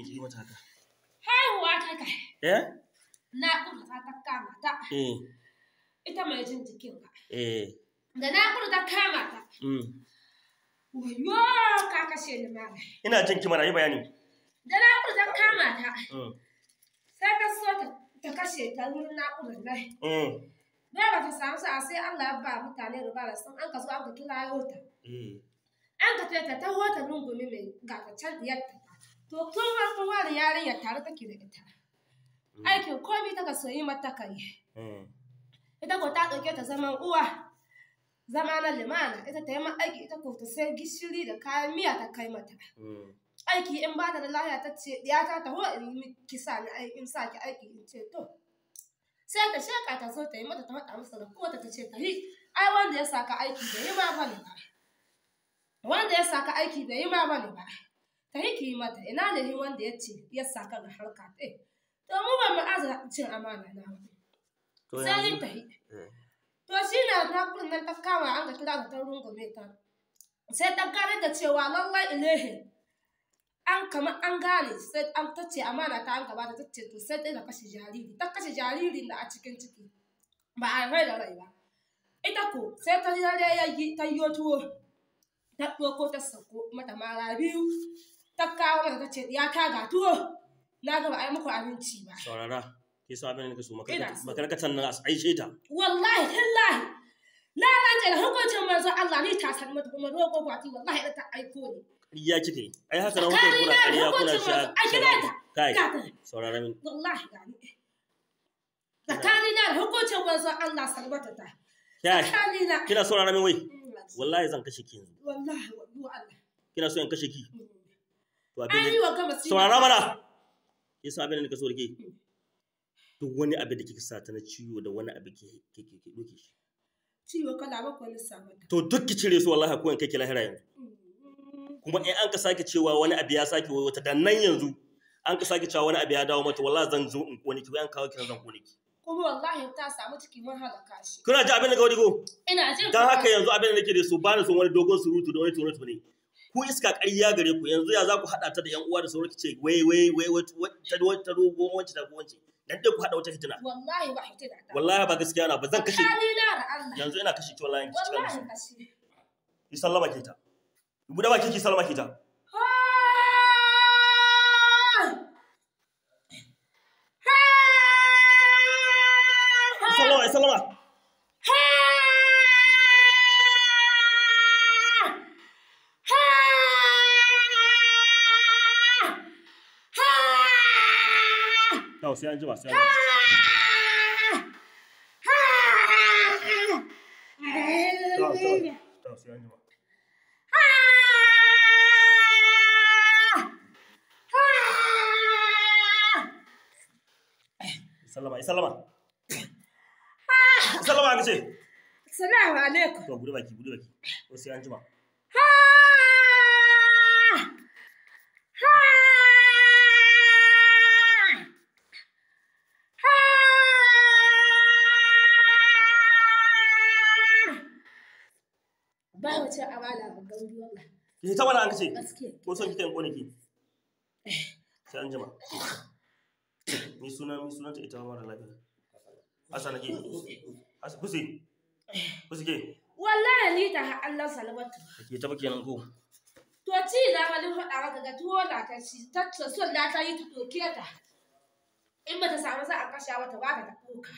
me ki mata haka? Haihuwa ta kai. Eh? Naƙuda ta kama ta. Ita mai jin jikin ka. Da naƙuda ta kama ta. Wayo ka kashe ni malam. Ina jin ki mana yi bayani. Da naƙuda ta kama ta. Sai ta so ta kashe ta wurin naƙudar nan. Da ba ta samu sa'a sai Allah ya ba mutane rubara sun an ka zo an ka kira ta. An ka ta hota rungumi mai gagacen diyarta. To tun farko wani yarinyar tare take da ita. Aikin komai ta ka so yi mata kai. Ita ko ta ɗauke ta zaman uwa. Zama na limana ita ta yi ma aiki ita ko ta sai gishiri da kayan miya ta kai mata. Aiki in ba ta da lafiya ta ce ɗiyata ta ho in ki sa ni aiki in sa ki aiki in ce to. Sai ta sheka ta so ta yi mata ta faɗa masa da kowace ta ce ta yi. Ai wanda ya saka aiki bai yi ma bane ba. Wanda ya saka aiki bai yi ma bane ba. Ta yi ki yi mata ina ne wanda ya ce ya saka ga harka ɗin. To mu ba mu aza cin amana na ba. Sai ta yi. To shi na naƙudin nan ta kama an ga kira ta rungume ta. Sai ta gane da cewa lallai ilahi an kama an gane sai an tace amana ta an gaba ta tace to sai ta kashe jariri. Ta kashe jaririn da a cikin ciki. Ba a mai da rai ba. Ita ko sai ta yayi ta yi tuwo. Ta ɗauko ta sako mata mara biyu. Ta kawo mata ta ce ya ta ga tuwo. Na ga ba a yi muku abinci ba. Saurara. Ke so abin da nake so makarkatan nan a aishe ta. Wallahi illahi. Na rance da hukuncin manzo Allah ni ta san mata kuma roƙo kwati wallahi da ta aiko ni. Ƙarya kike. Ai haka nan kuka kuna ƙarya kuna sha. Kai. Saurara min. Wallahi gani. Tsakani da hukuncin manzo Allah salmata ta. Kai. Kina saurara min wai. Wallahi zan kashe ki yanzu. Wallahi Allah. Kina so in kashe ki? To abin da saurara mana. Yasa abin da nake so da ke. Duk wani abin da kika sata na ciwo da wani abu ke doke shi. Ciwo kala ba ko lissa mata. To duk ki cire su wallahi ko in kai ki lahira yanzu. Kuma in an ka sake cewa wani abu ya sake wata dan nan yanzu an ka sake cewa wani abu ya dawo mata wallahi zan zo in kone ki an kawo ki zan kone ki. Kuma wallahi ta samu ciki mun halaka shi. Kuna ji abin da ga wani go? Ina jin. Dan haka yanzu abin da nake da su ba ni son wani dogon surutu da wani tunato ne. Ku iska ƙarya gare ku yanzu ya za ku haɗa ta da ƴan uwa da sauran ki ce wai ta dogo wanci da wanci. Dan dai ku hada wata fitina. Wallahi ba fitina. Wallahi ba gaskiya na ba zan kashe ki. Allah. Yanzu ina kashe ki wallahi ki cika. Wallahi kashe. Ki sallama ki ta. Ki bude baki ki sallama ki ta. Sallama. Não, sai an jima, sai an jima. Sai an jima. Sallama. Sallama ka ce. Assalamu alaikum. To bude baki. Ko sai an jima. Ba wace amana ga gauri wallahi. Ki ta mana an kace. Gaskiya. Ko son kike kone ki. Sai an jima. Ni sunan ta ita mara lafiya. Asa nake. Asa kusi ke. Wallahi ni ta Allah salawatu. Ke ta bake nan ko. To ci na malin faɗa maka ga tuwo na ta ci ta son da ta yi ta doke ta. In ba ta samu za a kasha wata ba ta doka.